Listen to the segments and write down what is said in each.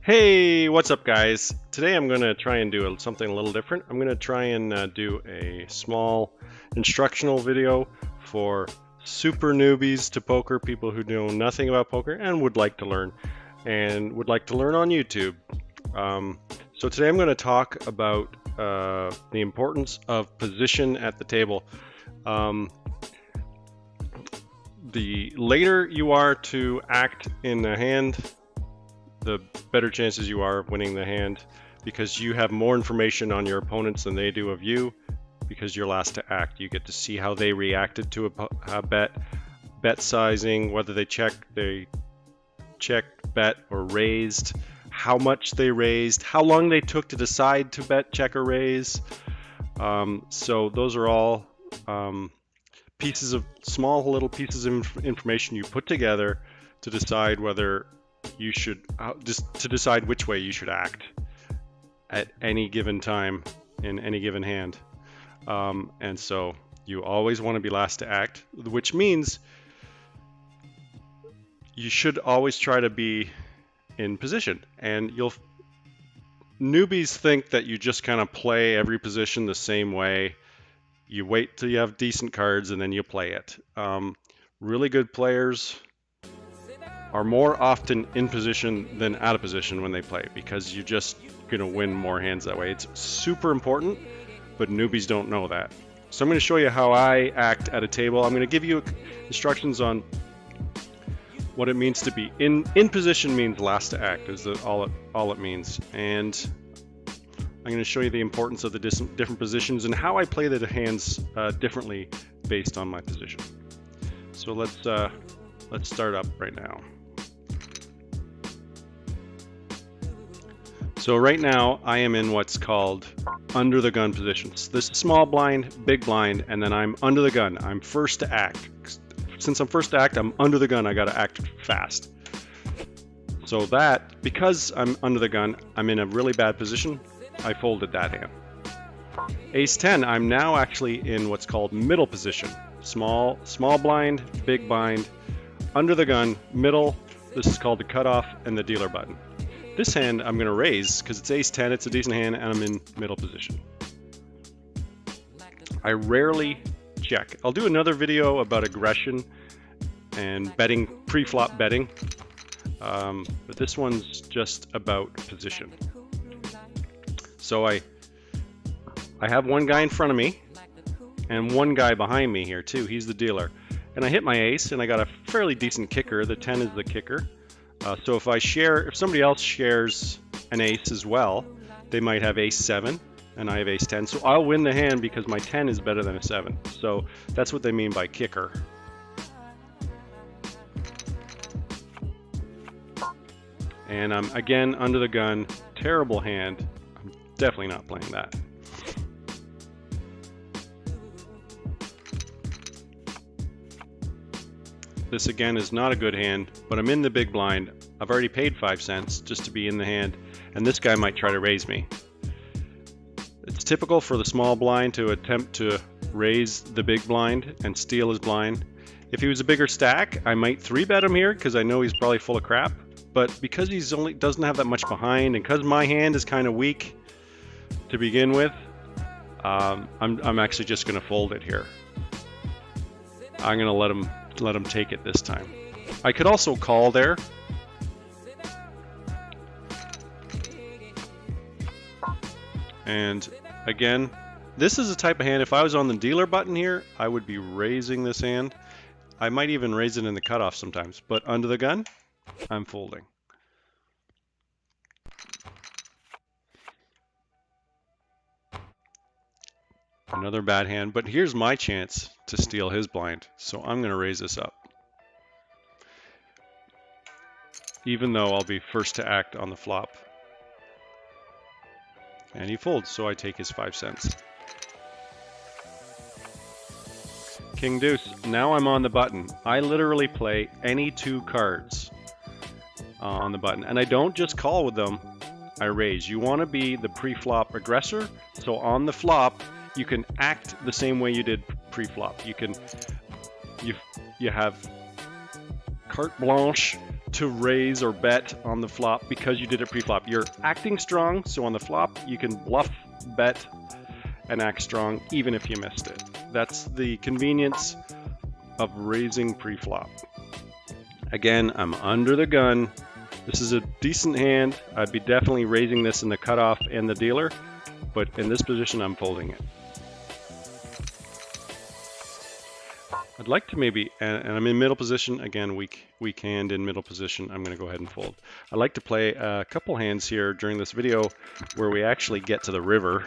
Hey, what's up guys? Today I'm going to try and do something a little different. I'm going to try and do a small instructional video for super newbies to poker, people who know nothing about poker and would like to learn on YouTube. So today I'm going to talk about the importance of position at the table. The later you are to act in the hand, the better chances you are of winning the hand, because you have more information on your opponents than they do of you, because you're last to act. You get to see how they reacted to a bet sizing, whether they checked, bet, or raised, how much they raised, how long they took to decide to bet, check, or raise. So those are all small little pieces of information you put together to decide whether you should to decide which way you should act at any given time in any given hand. And so you always want to be last to act, which means you should always try to be in position. And newbies think that you just kind of play every position the same way. You wait till you have decent cards and then you play it. Really good players are more often in position than out of position when they play, because you're just going to win more hands that way. It's super important, but newbies don't know that. So I'm going to show you how I act at a table. I'm going to give you instructions on what it means to be in position. Means last to act is all it means. And I'm going to show you the importance of the different positions and how I play the hands differently based on my position. So let's start up right now. So right now I am in what's called under the gun positions. This is small blind, big blind, and then I'm under the gun. I'm first to act. Since I'm first to act, I'm under the gun. I got to act fast. So because I'm under the gun, I'm in a really bad position. I folded that hand. Ace 10, I'm now actually in what's called middle position. Small blind, big blind, under the gun, middle. This is called the cutoff and the dealer button. This hand I'm going to raise because it's ace 10, it's a decent hand, and I'm in middle position. I rarely check. I'll do another video about aggression and betting, pre-flop betting, but this one's just about position. So I have one guy in front of me and one guy behind me here too. He's the dealer. And I hit my ace and I got a fairly decent kicker. The 10 is the kicker. So if somebody else shares an ace as well, they might have ace 7 and I have ace 10. So I'll win the hand because my 10 is better than a 7. So that's what they mean by kicker. And I'm again under the gun, terrible hand. I'm definitely not playing that. This again is not a good hand, but I'm in the big blind. I've already paid 5 cents just to be in the hand, and this guy might try to raise me. It's typical for the small blind to attempt to raise the big blind and steal his blind. If he was a bigger stack, I might 3-bet him here because I know he's probably full of crap. But because he's doesn't have that much behind, and because my hand is kind of weak to begin with, I'm actually just going to fold it here. I'm going to let him take it this time. I could also call there. And again, this is a type of hand, if I was on the dealer button here, I would be raising this hand. I might even raise it in the cutoff sometimes, but under the gun, I'm folding. Another bad hand, but here's my chance to steal his blind, so I'm going to raise this up. Even though I'll be first to act on the flop. And he folds, so I take his 5 cents. King deuce. Now I'm on the button. I literally play any 2 cards on the button, and I don't just call with them. I raise. You want to be the pre-flop aggressor, so on the flop you can act the same way you did pre-flop. You have carte blanche to raise or bet on the flop because you did it pre-flop. You're acting strong, so on the flop you can bluff, bet, and act strong even if you missed it. That's the convenience of raising pre-flop. Again, I'm under the gun. This is a decent hand. I'd be definitely raising this in the cutoff and the dealer, but in this position I'm folding it. I'd like to maybe, and I'm in middle position, again, weak hand in middle position, I'm going to go ahead and fold. I'd like to play a couple hands here during this video where we actually get to the river.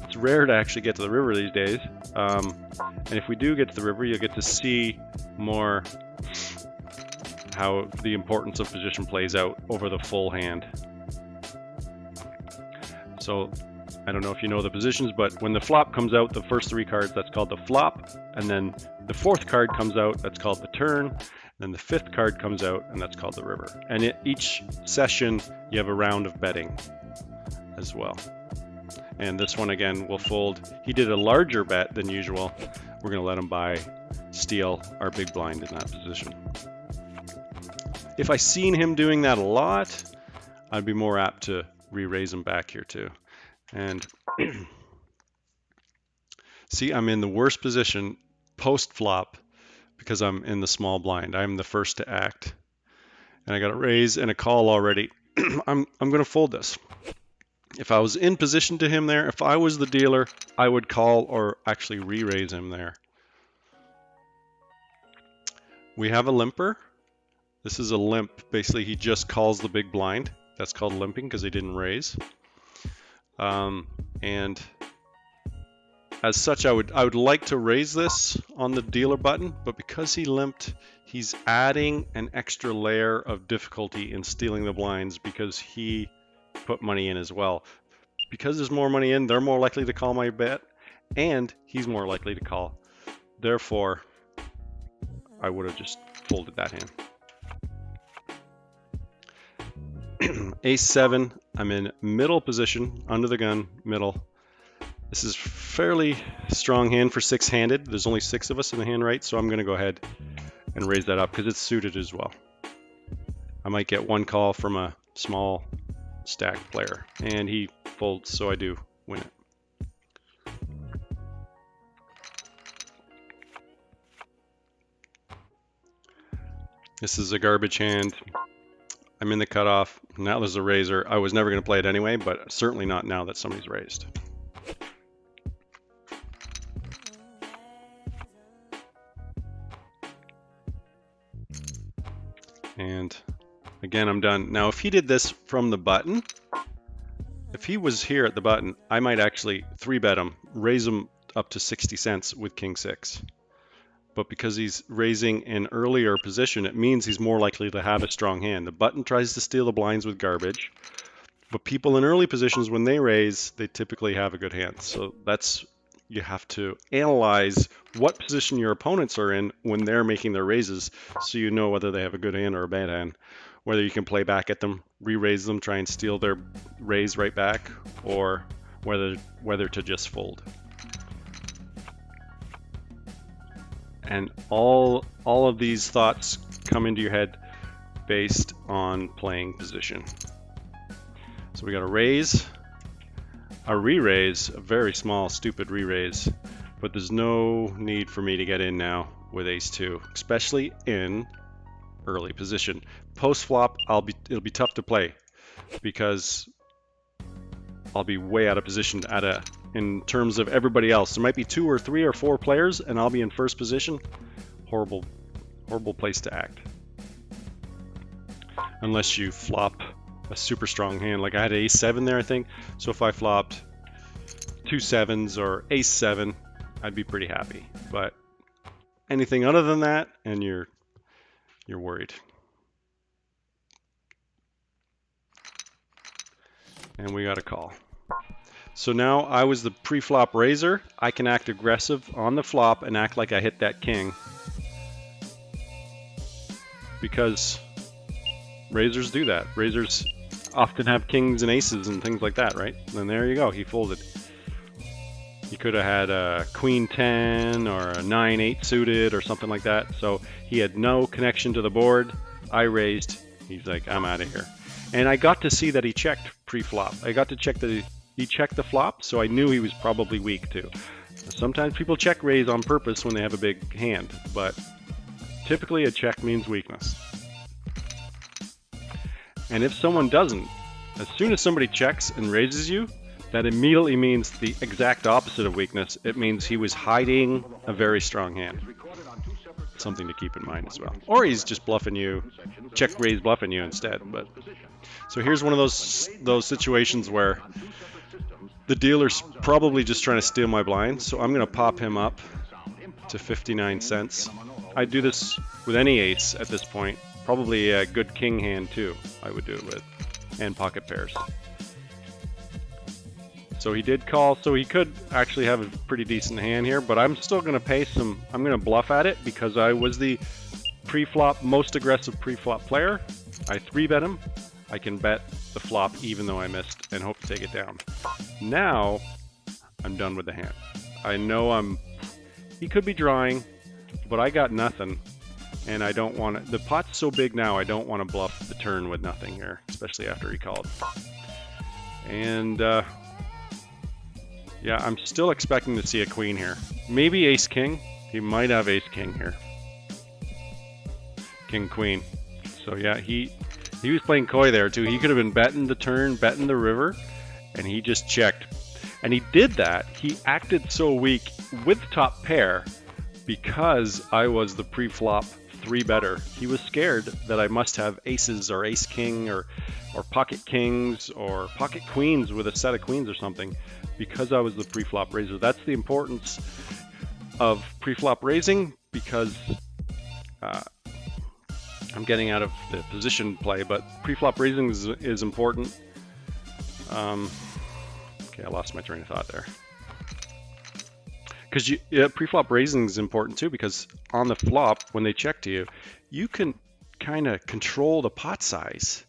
It's rare to actually get to the river these days, and if we do get to the river, you'll get to see more how the importance of position plays out over the full hand. So I don't know if you know the positions, but when the flop comes out, the first three cards, that's called the flop, and then the fourth card comes out, that's called the turn, and then the fifth card comes out, and that's called the river. And each session, you have a round of betting as well. And this one, again, will fold. He did a larger bet than usual. We're going to let him steal our big blind in that position. If I seen him doing that a lot, I'd be more apt to re-raise him back here too. And see, I'm in the worst position post-flop because I'm in the small blind. I'm the first to act. And I got a raise and a call already. I'm going to fold this. If I was in position to him there, if I was the dealer, I would call or actually re-raise him there. We have a limper. This is a limp. Basically, he just calls the big blind. That's called limping because he didn't raise. And as such, I would like to raise this on the dealer button, but because he limped, he's adding an extra layer of difficulty in stealing the blinds because he put money in as well. Because there's more money in, they're more likely to call my bet, and he's more likely to call. Therefore, I would have just folded that hand. Ace 7, I'm in middle position, under the gun, middle. This is fairly strong hand for six-handed. There's only 6 of us in the hand, right? So I'm going to go ahead and raise that up because it's suited as well. I might get one call from a small stack player, and he folds, so I do win it. This is a garbage hand. I'm in the cutoff. Now there's a raiser. I was never going to play it anyway, but certainly not now that somebody's raised. And again, I'm done. Now, if he did this from the button, if he was here at the button, I might actually 3-bet him, raise him up to 60 cents with King 6. But because he's raising an earlier position, it means he's more likely to have a strong hand. The button tries to steal the blinds with garbage, but people in early positions, when they raise, they typically have a good hand. So you have to analyze what position your opponents are in when they're making their raises, so you know whether they have a good hand or a bad hand, whether you can play back at them, re-raise them, try and steal their raise right back, or whether to just fold. And all of these thoughts come into your head based on playing position. So we got a raise, a re-raise, a very small, stupid re-raise, but there's no need for me to get in now with ace 2, especially in early position. Post-flop, it'll be tough to play because I'll be way out of position in terms of everybody else. There might be 2 or 3 or 4 players, and I'll be in first position. Horrible place to act. Unless you flop a super strong hand. Like I had ace 7 there, I think. So if I flopped 2 7s or ace 7, I'd be pretty happy. But anything other than that, and you're worried. And we got a call. So now I was the pre-flop raiser. I can act aggressive on the flop and act like I hit that king. Because raisers do that. Raisers often have kings and aces and things like that, right? And there you go, he folded. He could have had a queen 10 or a 9-8 suited or something like that. So he had no connection to the board. I raised, He's like, I'm out of here. And I got to see that he checked pre-flop. I got to check that he checked the flop, so I knew he was probably weak too. Sometimes people check raise on purpose when they have a big hand, but typically a check means weakness. And if someone doesn't, as soon as somebody checks and raises you, that immediately means the exact opposite of weakness. It means he was hiding a very strong hand. Something to keep in mind as well. Or he's just bluffing you, check raise bluffing you instead. But so here's one of those situations where the dealer's probably just trying to steal my blind, so I'm going to pop him up to 59 cents. I do this with any ace at this point. Probably a good king hand too, I would do it with, and pocket pairs. So he did call, so he could actually have a pretty decent hand here, but I'm still going to pay some, I'm going to bluff at it because I was the pre-flop, most aggressive pre-flop player. I 3-bet him. I can bet the flop even though I missed and hope to take it down. Now I'm done with the hand. I know he could be drawing, but I got nothing, and I don't want to, the pot's so big now, I don't want to bluff the turn with nothing here, especially after he called. And yeah, I'm still expecting to see a queen here. Maybe ace king. He might have ace king here. King queen. So yeah, he was playing coy there too. He could have been betting the turn, betting the river, and he just checked. And he did that. He acted so weak with top pair because I was the pre-flop 3-better. He was scared that I must have aces or ace king or pocket kings or pocket queens with a set of queens or something because I was the pre-flop raiser. That's the importance of pre-flop raising, because I'm getting out of the position play, but pre-flop raising is important. Okay, I lost my train of thought there. Because pre-flop raising is important too, because on the flop, when they check to you, you can kind of control the pot size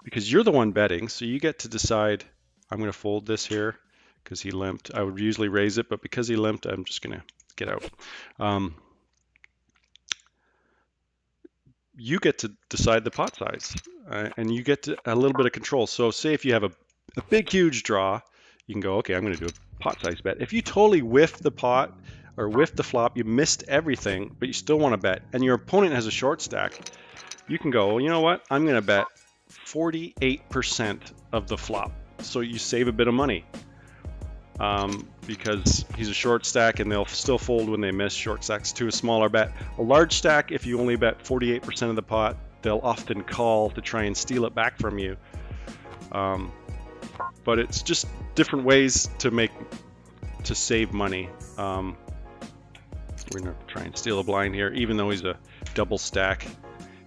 because you're the one betting, so you get to decide, I'm going to fold this here because he limped. I would usually raise it, but because he limped, I'm just going to get out. You get to decide the pot size, and you get a little bit of control. So say if you have a big, huge draw, you can go, okay, I'm going to do a pot size bet. If you totally whiff the pot or whiff the flop, you missed everything, but you still want to bet, and your opponent has a short stack, you can go, well, you know what? I'm going to bet 48% of the flop. So you save a bit of money because he's a short stack and they'll still fold when they miss. Short stacks to a smaller bet. A large stack, if you only bet 48% of the pot, they'll often call to try and steal it back from you. But it's just different ways to save money. We're gonna try and steal a blind here, even though he's a double stack.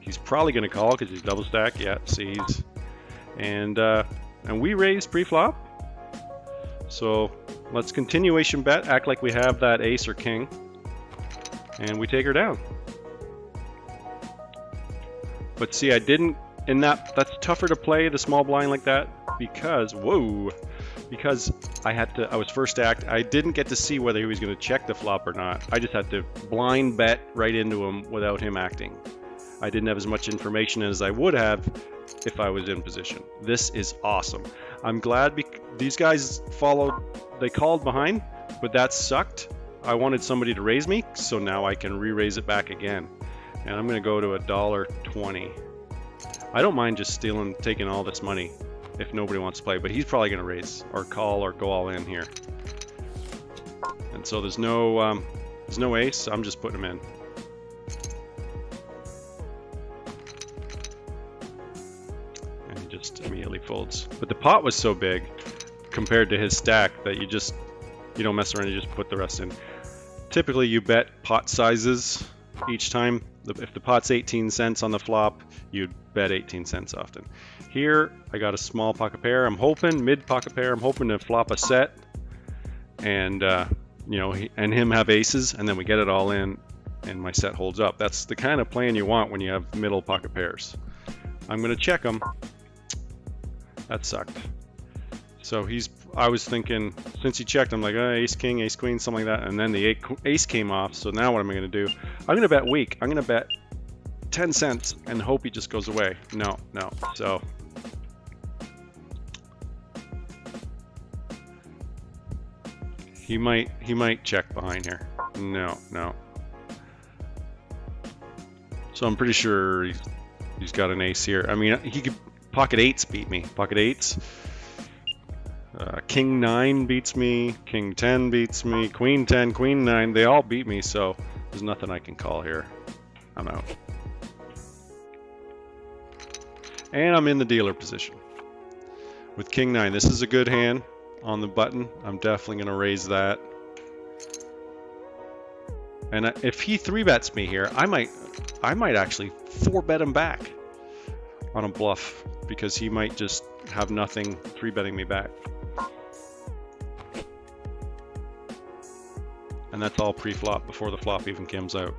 He's probably gonna call because he's double stack. Yeah, see, and we raise pre-flop. So let's continuation bet, act like we have that ace or king, and we take her down. But see, I didn't, that's tougher to play the small blind like that because, because I was first act. I didn't get to see whether he was going to check the flop or not. I just had to blind bet right into him without him acting. I didn't have as much information as I would have if I was in position. This is awesome. I'm glad these guys they called behind, but that sucked. I wanted somebody to raise me, so now I can re-raise it back again. And I'm going to go to $1.20. I don't mind just taking all this money if nobody wants to play, but he's probably going to raise or call or go all in here. And so there's no ace. I'm just putting him in. And he just immediately folds. But the pot was so big compared to his stack that you don't mess around. You just put the rest in. Typically, you bet pot sizes each time. If the pot's 18 cents on the flop, you'd bet 18 cents often. Here, I got a small pocket pair. I'm hoping, mid pocket pair, I'm hoping to flop a set and, and him have aces, and then we get it all in and my set holds up. That's the kind of plan you want when you have middle pocket pairs. I'm going to check him. That sucked. So I was thinking, since he checked, I'm like, ace king, ace queen, something like that, and then the ace came off. So now what am I going to do? I'm going to bet weak. I'm going to bet 10 cents and hope he just goes away. No, no. So he might check behind here. No, no. So I'm pretty sure he's got an ace here. I mean, he could pocket eights beat me. Pocket eights. King 9 beats me. King 10 beats me. Queen 10, Queen 9. They all beat me, so there's nothing I can call here. I'm out. And I'm in the dealer position with King 9. This is a good hand on the button. I'm definitely going to raise that. And if he 3-bets me here, I might actually 4-bet him back on a bluff, because he might just have nothing 3-betting me back. And that's all pre-flop, before the flop even comes out.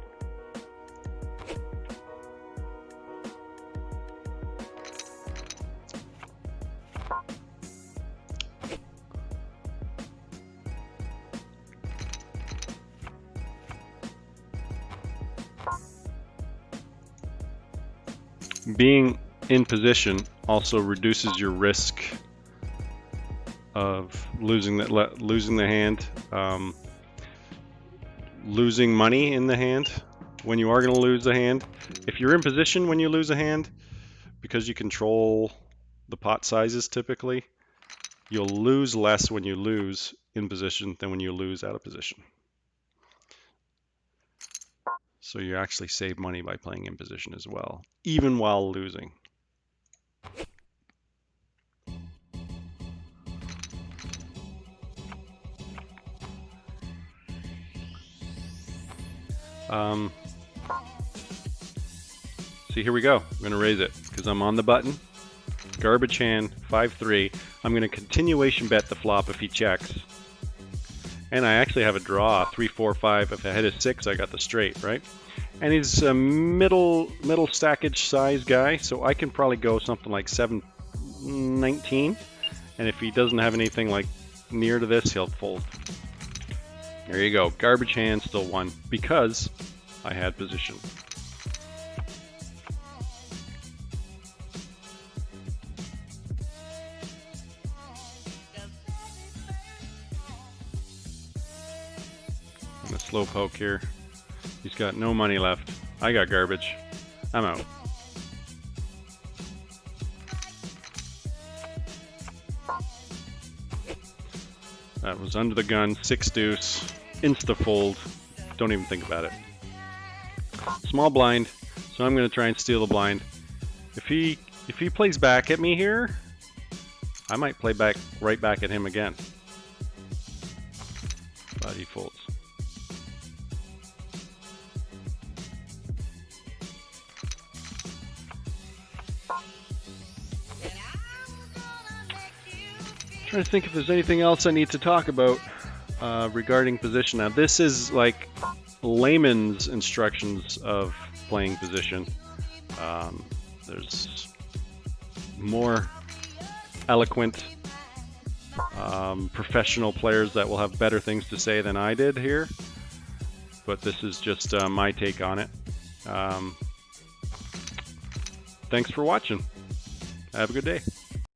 Being in position also reduces your risk of losing the hand, losing money in the hand when you are going to lose the hand. If you're in position when you lose a hand, because you control the pot sizes typically, you'll lose less when you lose in position than when you lose out of position. So you actually save money by playing in position as well, even while losing. See, here we go. I'm going to raise it because I'm on the button. Garbage hand, 5-3. I'm going to continuation bet the flop if he checks. And I actually have a draw, 3-4-5. If I hit a 6, I got the straight, right? And he's a middle stackage size guy, so I can probably go something like 7-19. And if he doesn't have anything like near to this, he'll fold. There you go. Garbage hand still won because I had position. And a slow poke here. He's got no money left. I got garbage. I'm out. That was under the gun, 6 deuce, insta fold. Don't even think about it. Small blind, so I'm going to try and steal the blind. If he plays back at me here, I might play back right back at him again. But he folds. Trying to think if there's anything else I need to talk about regarding position. Now this is like layman's instructions of playing position. There's more eloquent professional players that will have better things to say than I did here, but this is just my take on it. Thanks for watching. Have a good day.